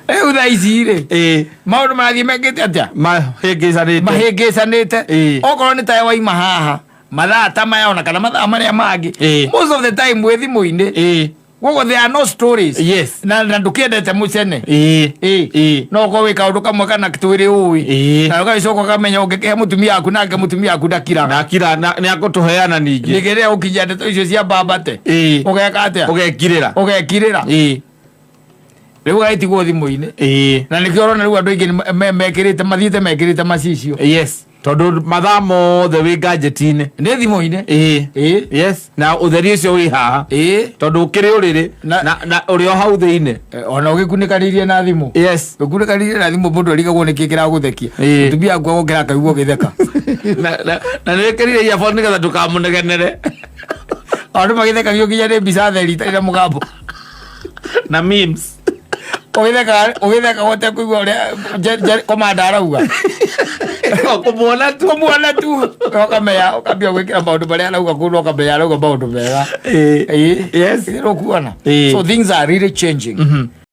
Udaisire. Maundu marathie mekete atia? Mahingicanite. Okorwo ni tae waima haha. Mathaa ta maya ona kana mathaa maria mangi. Most of the time we thimu-ini. Wogo there are no stories. Yes. Na ndukiendete mucene. No ko wika undu kamwe kana kitwiri uwi. Na ugacoka kamenya ungikihe mutumia aku nake mutumia aku ndakira. Ni akutuheana ningi. Nigeria ukija ndeto icio cia mbambate. Ugeka atia? Ugekirira. Riu gaitigwo thimu-ini. Na nikio urona riu andu aingi mekirite mathiite mekirite macicio. Yes. Tondu mathaa mothe wi gadget-ini ndi thimu-ini. Yes. Na utheri ucio wi haha. Tondu ukiri uriri na uri o hau thiini. Ona ugikunĩkanĩirie na thimu. Yes. Ugikunĩkanĩirie na thimu mundu arigagwo niki kiraguthekia. Mutumia aku agokira akaigua githeka. Na niwikirire earphone nigetha ndukamunegenere. Andu magithekagio nginya ni mbica theri itarĩ mugambo. Na memes. Ugitheka wote kuigua uria komanda arauga. Kumuona tu ukamenya ukambia gwikira maundu maria arauga kundu ukamenya arauga maundu mega. Yes. So things are really changing.